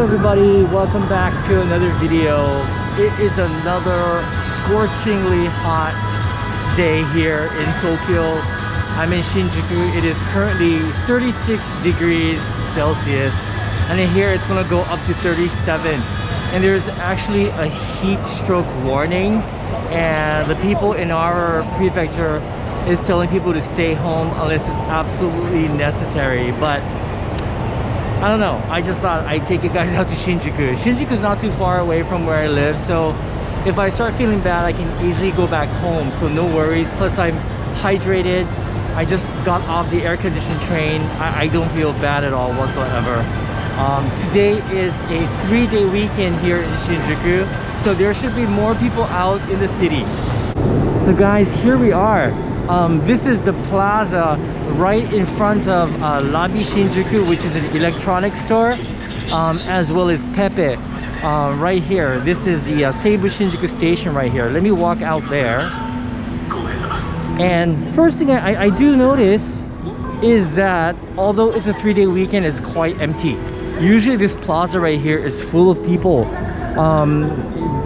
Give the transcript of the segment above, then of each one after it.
everybody, welcome back to another video. It is another scorchingly hot day here in Tokyo. I'm in Shinjuku. It is currently 36 degrees Celsius, and in here it's gonna go up to 37. And there's actually a heat stroke warning, and the people in our prefecture is telling people to stay home unless it's absolutely necessary. But I don't know, I just thought I'd take you guys out to Shinjuku. Shinjuku's not too far away from where I live, so if I start feeling bad, I can easily go back home, so no worries. Plus I'm hydrated. I just got off the air-conditioned train. I don't feel bad at all whatsoever. Today is a 3-day weekend here in Shinjuku, so there should be more people out in the city. So guys, here we are. This is the plaza right in front of Labi Shinjuku, which is an electronics store, as well as Pepe right here. This is the Seibu Shinjuku station right here. Let me walk out there. And first thing I do notice is that although it's a 3-day weekend, it's quite empty. Usually this plaza right here is full of people.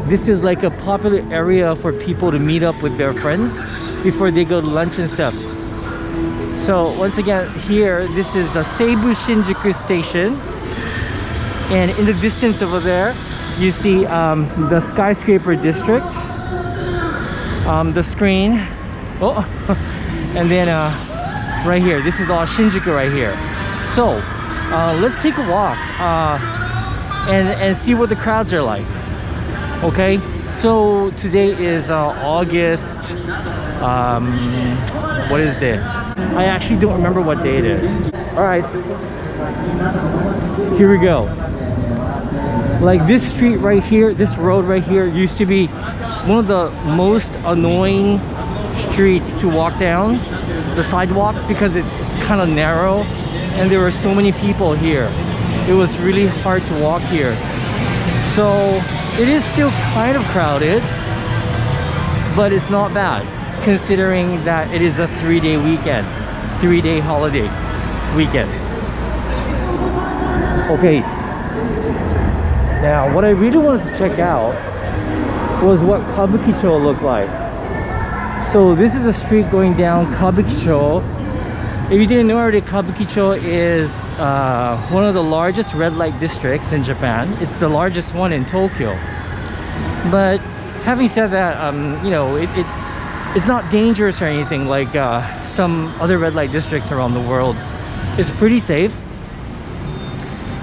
This is like a popular area for people to meet up with their friends before they go to lunch and stuff. So once again, here, this is the Seibu Shinjuku station. And in the distance over there, you see the skyscraper district, the screen. Oh, and then right here, this is all Shinjuku right here. So let's take a walk and see what the crowds are like. Okay, so today is August, what is it? I actually don't remember what day it is. All right, here we go. Like this street right here, this road right here used to be one of the most annoying streets to walk down the sidewalk because it's kind of narrow and there were so many people here. It was really hard to walk here. So it is still kind of crowded, but it's not bad considering that it is a 3-day weekend, 3-day holiday weekend. Okay, now what I really wanted to check out was what Kabukicho looked like. So this is a street going down Kabukicho. If you didn't know already, Kabukicho is one of the largest red light districts in Japan. It's the largest one in Tokyo. But having said that, you know, it's not dangerous or anything like some other red light districts around the world. It's pretty safe.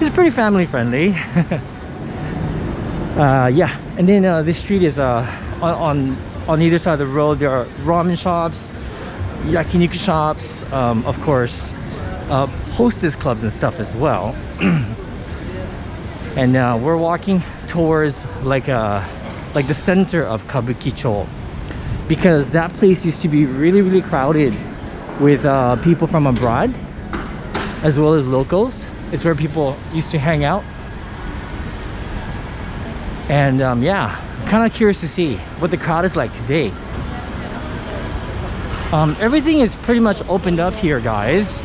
It's pretty family friendly. Yeah, and then this street is on either side of the road. There are ramen shops, yakiniku shops, of course, hostess clubs and stuff as well. And we're walking towards like the center of Kabukicho, because that place used to be really crowded with people from abroad as well as locals. It's where people used to hang out. And yeah, kind of curious to see what the crowd is like today. Everything is pretty much opened up here, guys.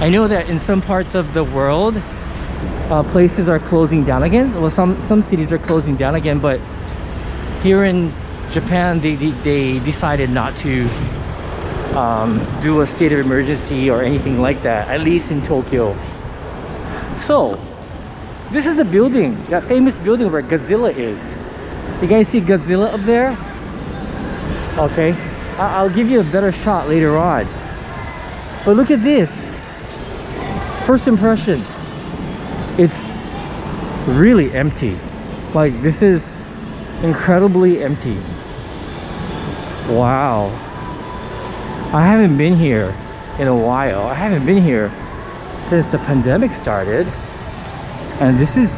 I know that in some parts of the world places are closing down again. Well, some cities are closing down again, but here in Japan they decided not to do a state of emergency or anything like that, at least in Tokyo. So this is a building, that famous building where Godzilla is. You guys see Godzilla up there? Okay, I'll give you a better shot later on. But look at this. First impression, it's really empty. Like, this is incredibly empty. Wow. I haven't been here in a while. I haven't been here since the pandemic started. And this is,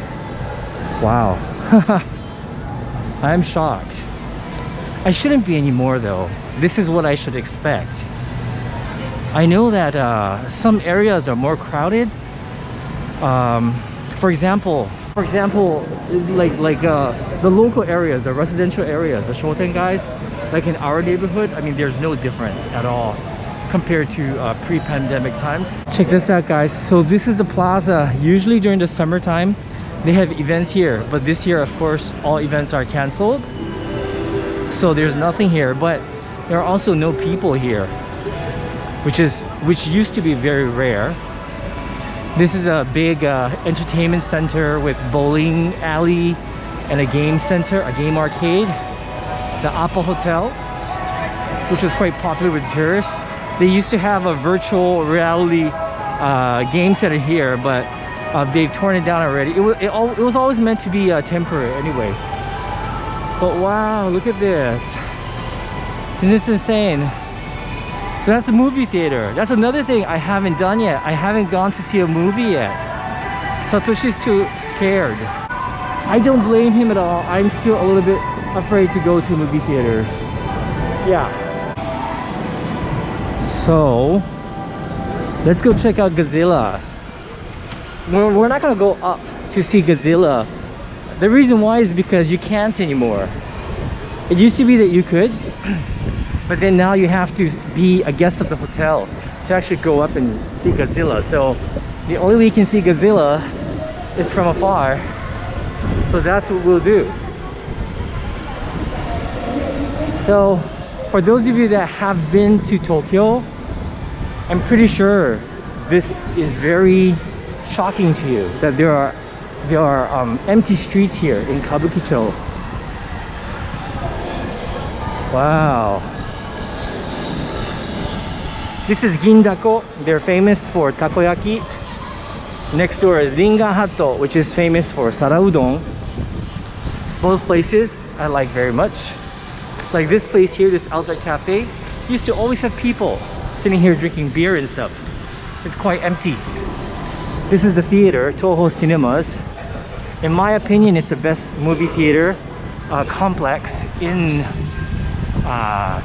wow. I'm shocked. I shouldn't be anymore though. This is what I should expect. I know that some areas are more crowded. For example, like the local areas, the residential areas, the Shoten guys, like in our neighborhood, I mean, there's no difference at all. compared to pre-pandemic times. Check this out, guys. So this is the plaza. Usually during the summertime they have events here, but this year of course all events are canceled, so there's nothing here. But there are also no people here, which used to be very rare. This is a big entertainment center with bowling alley and a game center, a game arcade. The Apple Hotel, which is quite popular with tourists. They used to have a virtual reality game center here, but they've torn it down already. It was always meant to be temporary anyway. But wow, look at this. Isn't this insane? So that's the movie theater. That's another thing I haven't done yet. I haven't gone to see a movie yet. Satoshi's too scared. I don't blame him at all. I'm still a little bit afraid to go to movie theaters. Yeah. So let's go check out Godzilla. We're not gonna go up to see Godzilla. The reason why is because you can't anymore. It used to be that you could, but then now you have to be a guest of the hotel to actually go up and see Godzilla. So the only way you can see Godzilla is from afar. So that's what we'll do. So for those of you that have been to Tokyo, I'm pretty sure this is very shocking to you that there are empty streets here in Kabukicho. Wow. This is Gindako. They're famous for takoyaki. Next door is Ringan Hatto, which is famous for sara udon. Both places I like very much. Like this place here, this outdoor cafe, used to always have people sitting here drinking beer and stuff. It's quite empty. This is the theater, Toho Cinemas. In my opinion, it's the best movie theater complex in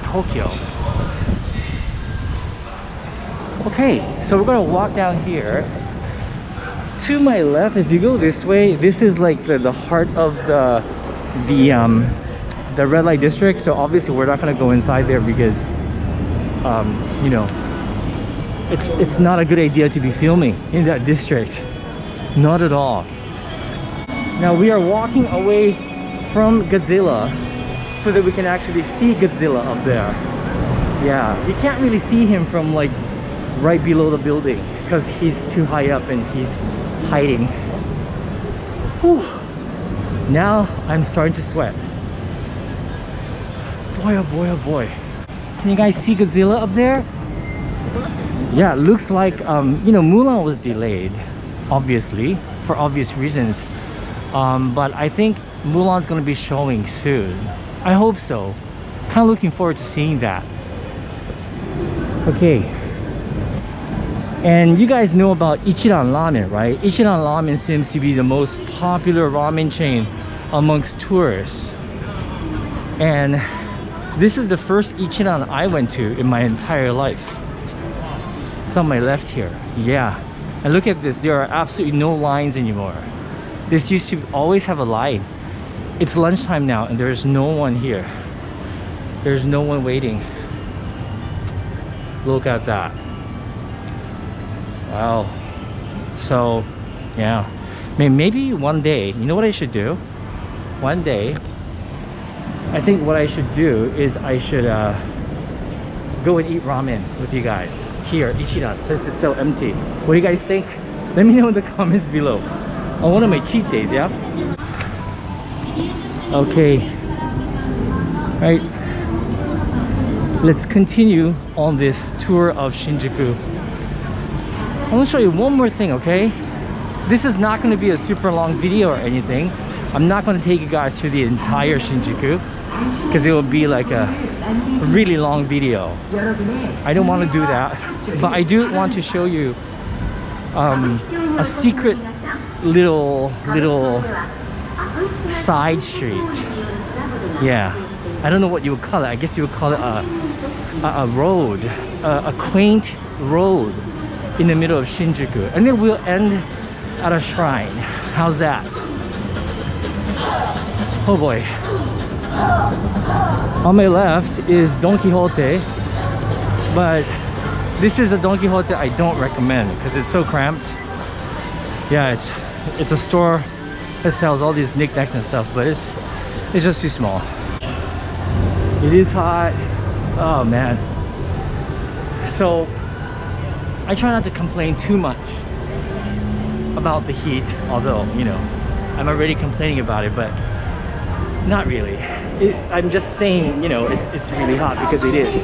Tokyo. Okay, so we're gonna walk down here. To my left, if you go this way, this is like the heart of the red light district. So obviously we're not gonna go inside there because you know, it's not a good idea to be filming in that district. Not at all. Now we are walking away from Godzilla so that we can actually see Godzilla up there. Yeah, you can't really see him from like right below the building because he's too high up and he's hiding. Whew. Now I'm starting to sweat. Boy, oh boy, oh boy. Can you guys see Godzilla up there? Yeah, it looks like you know, Mulan was delayed, obviously, for obvious reasons. But I think Mulan's gonna be showing soon. I hope so. Kind of looking forward to seeing that. Okay. And you guys know about Ichiran Ramen, right? Ichiran Ramen seems to be the most popular ramen chain amongst tourists. And this is the first Ichiran I went to in my entire life. It's on my left here. Yeah. And look at this. There are absolutely no lines anymore. This used to always have a line. It's lunchtime now and there's no one here. There's no one waiting. Look at that. Wow. So, yeah. Maybe one day, you know what I should do? One day, I think what I should do is I should go and eat ramen with you guys here, Ichiran, since it's so empty. What do you guys think? Let me know in the comments below. On one of my cheat days, yeah? Okay. Right. Let's continue on this tour of Shinjuku. I want to show you one more thing, okay? This is not going to be a super long video or anything. I'm not going to take you guys through the entire Shinjuku because it will be like a really long video. I don't want to do that, but I do want to show you a secret little side street. Yeah, I don't know what you would call it. I guess you would call it a road, a quaint road in the middle of Shinjuku, and then we'll end at a shrine. How's that? Oh boy. On my left is Don Quixote, but This is a Don Quixote I don't recommend because it's so cramped. Yeah, it's a store that sells all these knickknacks and stuff, but it's just too small. It is hot. Oh man. So I try not to complain too much about the heat, although, you know, I'm already complaining about it, but not really. I'm just saying, you know, it's really hot because it is.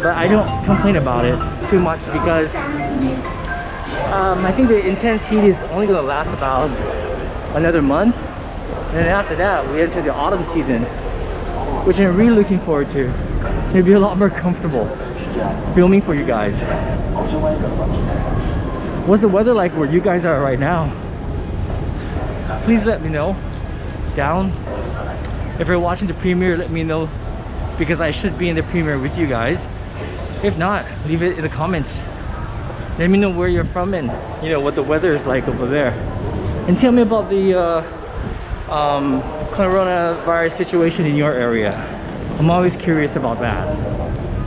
But I don't complain about it too much because I think the intense heat is only going to last about another month. And then after that, we enter the autumn season, which I'm really looking forward to. It'll be a lot more comfortable filming for you guys. What's the weather like where you guys are right now? Please let me know down. If you're watching the premiere, let me know, because I should be in the premiere with you guys. If not, leave it in the comments. Let me know where you're from and, you know, what the weather is like over there. And tell me about the coronavirus situation in your area. I'm always curious about that.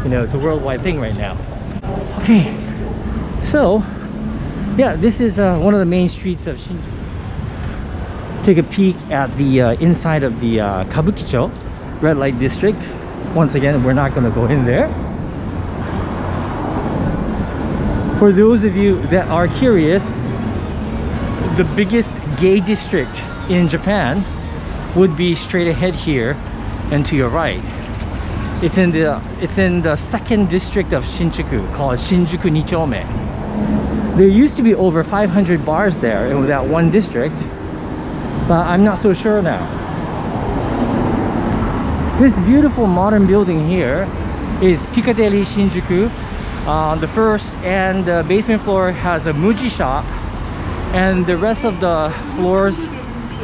You know, it's a worldwide thing right now. Okay, so yeah, this is one of the main streets of Shinjuku. Take a peek at the inside of the Kabukicho red light district. Once again, we're not going to go in there. For those of you that are curious, the biggest gay district in Japan would be straight ahead here and to your right. It's in the second district of Shinjuku, called Shinjuku Nichome. There used to be over 500 bars there in that one district, but I'm not so sure now. This beautiful modern building here is Piccadilly Shinjuku. The first and the basement floor has a Muji shop, and the rest of the floors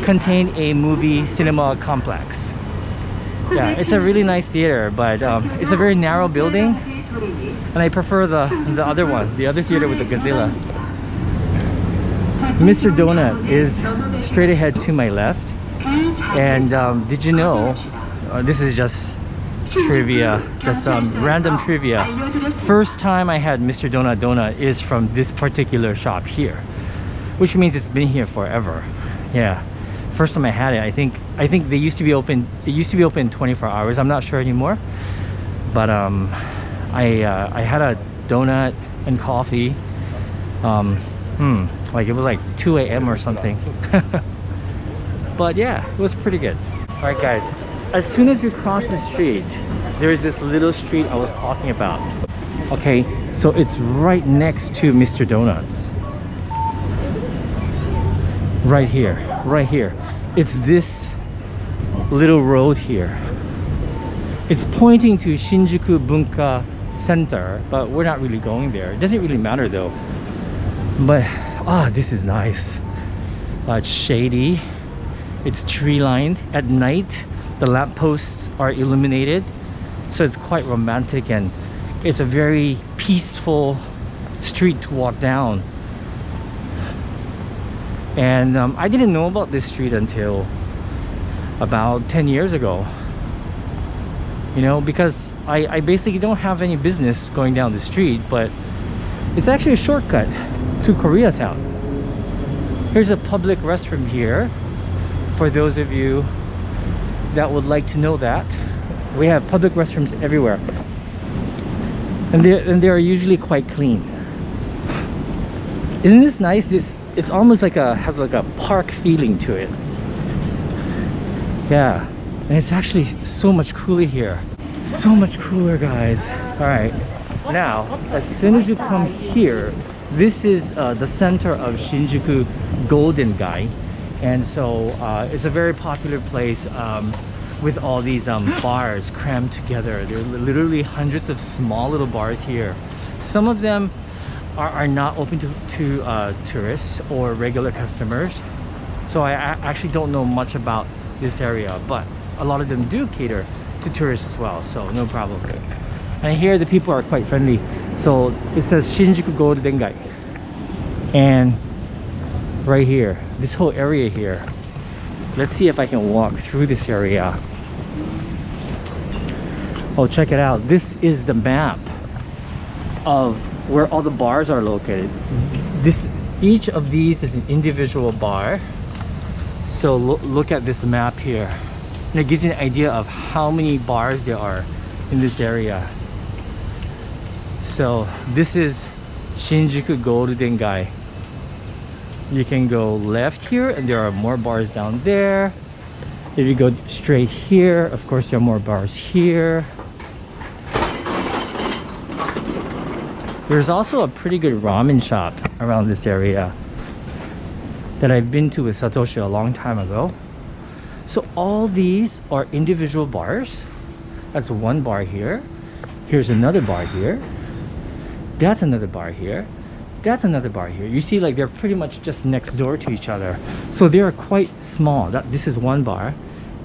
contain a movie cinema complex. Yeah, it's a really nice theater, but it's a very narrow building, and I prefer the other one, the other theater with the gazella. Mr. Donut is straight ahead to my left. And did you know, this is just trivia, just random trivia. First time I had Mr. Donut is from this particular shop here, which means it's been here forever. Yeah, first time I had it, I think they used to be open. It used to be open 24 hours. I'm not sure anymore, but I had a donut and coffee. Like it was like 2 a.m. or something. But yeah, it was pretty good. All right guys, as soon as we cross the street, there's this little street I was talking about. Okay, so it's right next to Mr. Donuts. Right here. It's this little road here. It's pointing to Shinjuku Bunka Center, but we're not really going there. It doesn't really matter though. But this is nice. It's shady. It's tree lined. At night, the lampposts are illuminated, so it's quite romantic, and it's a very peaceful street to walk down. And I didn't know about this street until about 10 years ago. You know, because I basically don't have any business going down the street, but it's actually a shortcut to Koreatown. Here's a public restroom here for those of you that would like to know that. We have public restrooms everywhere, and they are usually quite clean. Isn't this nice? It's almost like has like a park feeling to it. Yeah, and it's actually so much cooler here. So much cooler, guys. All right, now as soon as you come here, this is the center of Shinjuku Golden Gai, and so it's a very popular place with all these bars crammed together. There are literally hundreds of small little bars here. Some of them are not open to tourists or regular customers, so I actually don't know much about this area, but a lot of them do cater to tourists as well, so no problem. And here the people are quite friendly. So it says Shinjuku Golden Gai, and right here, this whole area here, let's see if I can walk through this area. Oh, check it out. This is the map of where all the bars are located. Each of these is an individual bar. So look at this map here. And it gives you an idea of how many bars there are in this area. So this is Shinjuku Golden Gai. You can go left here and there are more bars down there. If you go straight here, of course there are more bars here. There's also a pretty good ramen shop around this area that I've been to with Satoshi a long time ago. So all these are individual bars. That's one bar here. Here's another bar here. That's another bar here. That's another bar here. You see, like, they're pretty much just next door to each other. So they are quite small. This is one bar.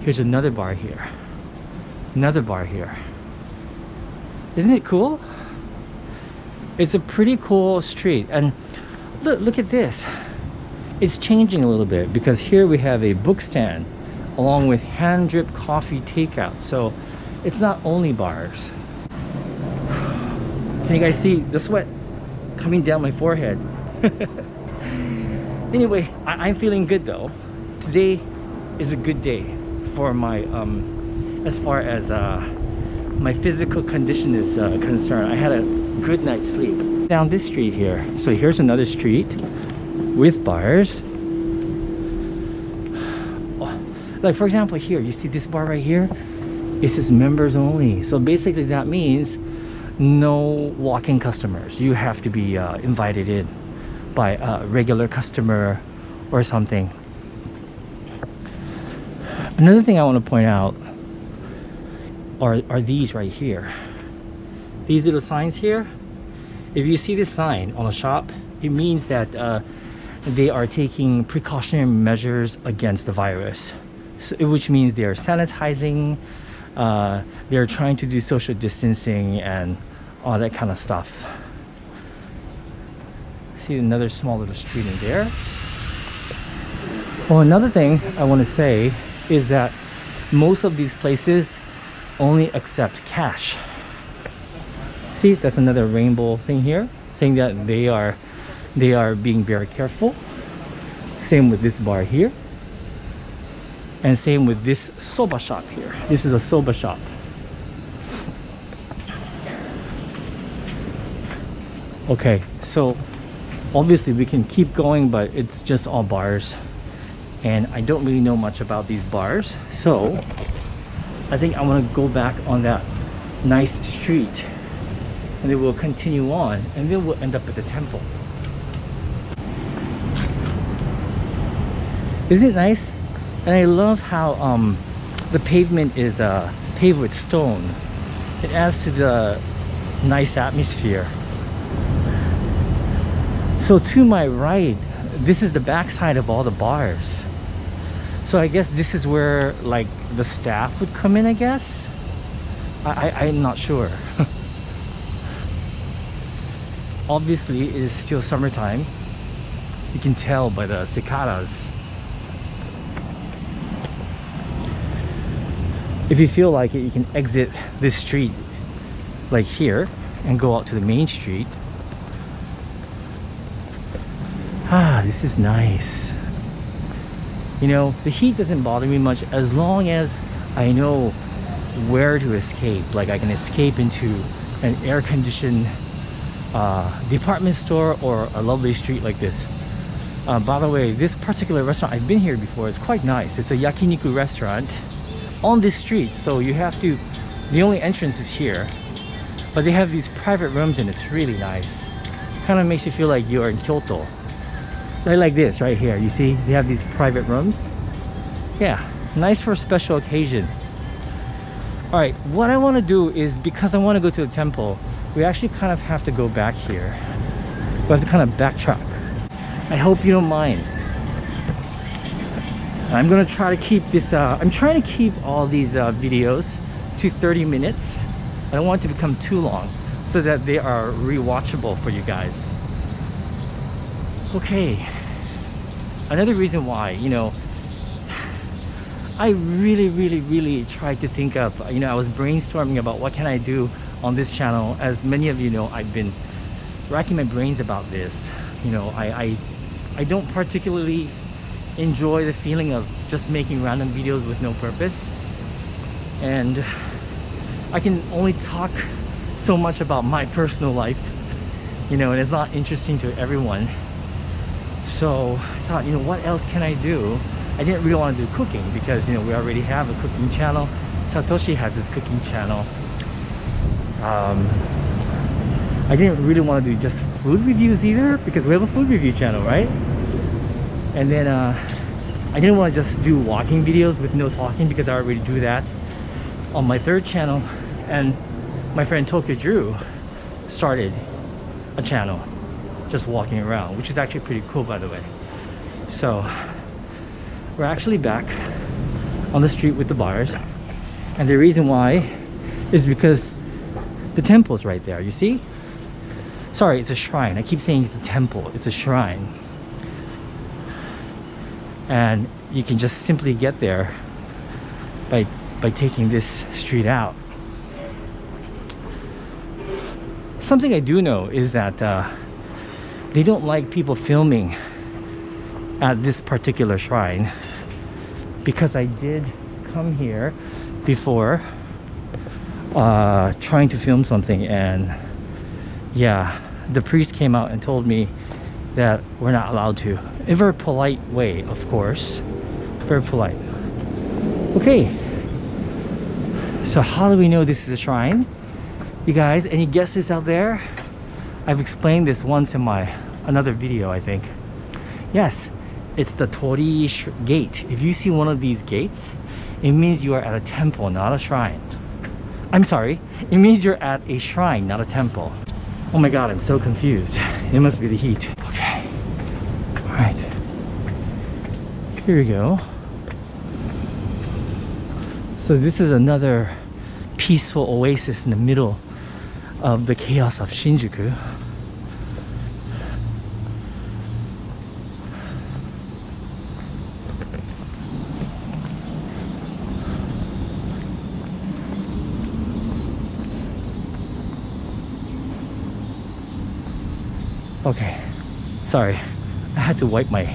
Here's another bar here. Another bar here. Isn't it cool? It's a pretty cool street. And look at this. It's changing a little bit because here we have a book stand along with hand drip coffee takeout. So it's not only bars. Can you guys see the sweat coming down my forehead? Anyway, I'm feeling good though. Today is a good day for my as far as my physical condition is concerned. I had a good night's sleep. Down this street here. So here's another street with bars. Like for example here, you see this bar right here? It says members only. So basically that means no walk-in customers. You have to be invited in by a regular customer or something. Another thing I want to point out are these right here. These little signs here. If you see this sign on a shop, it means that they are taking precautionary measures against the virus. So, which means they are sanitizing, they're trying to do social distancing and all that kind of stuff. See another small little street in there. Well, another thing I want to say is that most of these places only accept cash. See, that's another rainbow thing here, saying that they are being very careful. Same with this bar here. And same with this soba shop here. This is a soba shop. Okay, so obviously we can keep going, but it's just all bars. And I don't really know much about these bars. So I think I want to go back on that nice street. And then we'll continue on. And then we'll end up at the temple. Isn't it nice? And I love how the pavement is paved with stone. It adds to the nice atmosphere. So to my right, this is the backside of all the bars. So I guess this is where like the staff would come in, I guess. I'm not sure. Obviously it is still summertime. You can tell by the cicadas. If you feel like it, you can exit this street like here and go out to the main street. Ah, this is nice. You know, the heat doesn't bother me much as long as I know where to escape. Like I can escape into an air-conditioned department store or a lovely street like this. By the way, this particular restaurant, I've been here before. It's quite nice. It's a yakiniku restaurant on this street, so you have to, the only entrance is here, but they have these private rooms and it's really nice. Kind of makes you feel like you're in Kyoto. Like this right here, you see they have these private rooms. Yeah, nice for a special occasion. All right, what I want to do is, because I want to go to the temple, we actually kind of have to go back here. We have to kind of backtrack. I hope you don't mind. I'm gonna try to keep this, I'm trying to keep all these videos to 30 minutes. I don't want it to become too long so that they are rewatchable for you guys. Okay, another reason why, you know, I really tried to think of, you know, I was brainstorming about what can I do on this channel. As many of you know, I've been racking my brains about this. You know, I don't particularly enjoy the feeling of just making random videos with no purpose, and I can only talk so much about my personal life, you know, and it's not interesting to everyone. So I thought, you know, what else can I do? I didn't really want to do cooking because, you know, we already have a cooking channel. Satoshi has his cooking channel. I didn't really want to do just food reviews either because we have a food review channel, right? And then I didn't want to just do walking videos with no talking because I already do that on my third channel. And my friend Tokyo Drew started a channel just walking around, which is actually pretty cool, by the way. So we're actually back on the street with the bars, and the reason why is because the temple's right there. You see? Sorry, it's a shrine. I keep saying it's a temple. It's a shrine. And you can just simply get there by taking this street out. Something I do know is that they don't like people filming at this particular shrine, because I did come here before trying to film something, and yeah, the priest came out and told me that we're not allowed to. In a very polite way, of course. Very polite. Okay, so how do we know this is a shrine? You guys, any guesses out there? I've explained this once in another video, I think. Yes, it's the Tori gate. If you see one of these gates, it means you are at a temple, not a shrine. I'm sorry, it means you're at a shrine, not a temple. Oh my god, I'm so confused. It must be the heat. Okay, all right. Here we go. So this is another peaceful oasis in the middle of the chaos of Shinjuku. Okay, sorry, I had to wipe my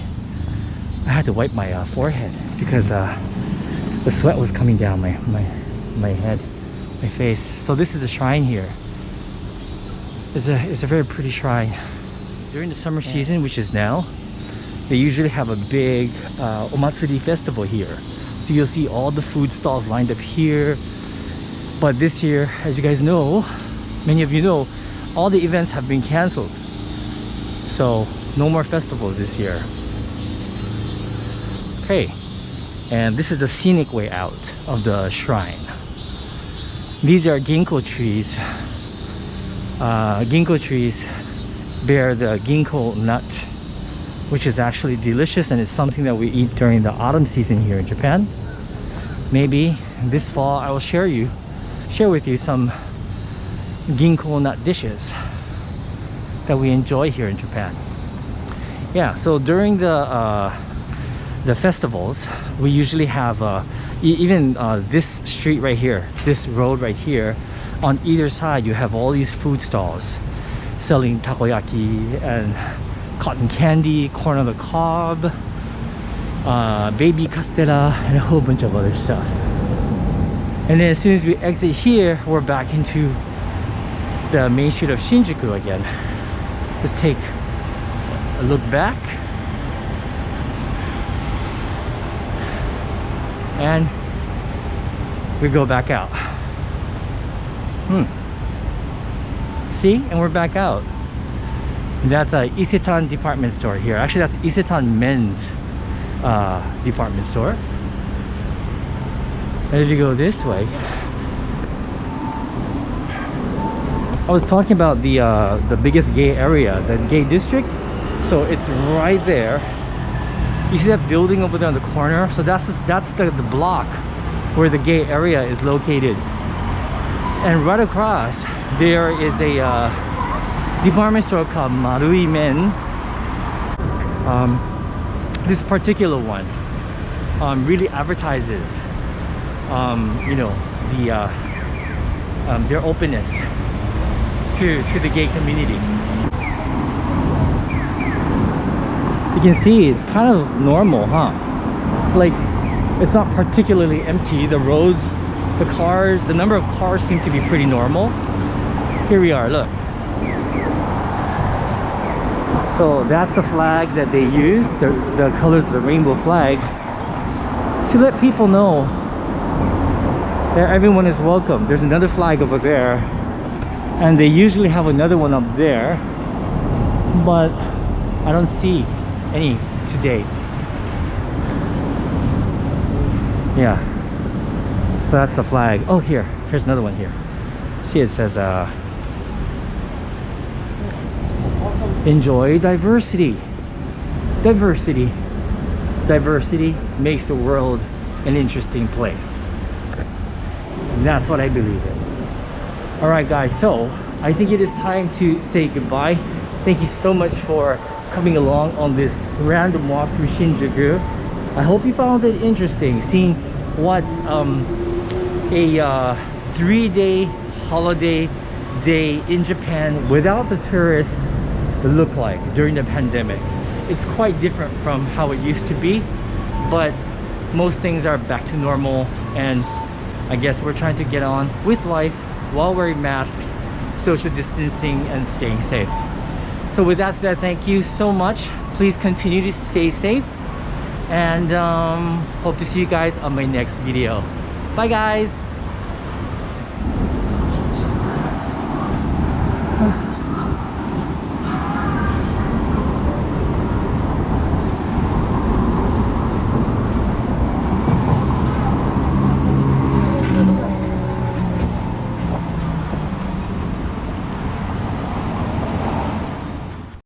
forehead because the sweat was coming down my head, my face. So this is a shrine here. It's a very pretty shrine. During the summer season, which is now, they usually have a big Omatsuri festival here. So you'll see all the food stalls lined up here. But this year, as you guys know, many of you know, all the events have been cancelled. So no more festivals this year. Okay, and this is the scenic way out of the shrine. These are ginkgo trees. Ginkgo trees bear the ginkgo nut, which is actually delicious, and it's something that we eat during the autumn season here in Japan. Maybe this fall I will share with you some ginkgo nut dishes that we enjoy here in Japan. Yeah, so during the festivals, we usually have even this street right here, this road right here, on either side you have all these food stalls selling takoyaki and cotton candy, corn on the cob, baby castella, and a whole bunch of other stuff. And then as soon as we exit here, we're back into the main street of Shinjuku again. Let's take a look back, and we go back out. See, and we're back out. That's a Isetan department store here. Actually, that's Isetan men's department store. And if you go this way, I was talking about the biggest gay area, the gay district. So it's right there. You see that building over there on the corner? So that's the block where the gay area is located. And right across there is a department store called Marui Men. This particular one really advertises you know, their openness to the gay community. You can see it's kind of normal, huh? Like, it's not particularly empty. The roads, the cars, the number of cars seem to be pretty normal. Here we are, look. So that's the flag that they use, the colors of the rainbow flag, to let people know that everyone is welcome. There's another flag over there, and they usually have another one up there, but I don't see any today. Yeah, so that's the flag. Oh, here's another one here. See, it says enjoy diversity. Diversity makes the world an interesting place. And that's what I believe in. All right, guys, so I think it is time to say goodbye. Thank you so much for coming along on this random walk through Shinjuku. I hope you found it interesting seeing what a 3-day holiday day in Japan without the tourists look like during the pandemic. It's quite different from how it used to be, but most things are back to normal, and I guess we're trying to get on with life while wearing masks, social distancing, and staying safe. So with that said, thank you so much. Please continue to stay safe, and hope to see you guys on my next video. Bye guys.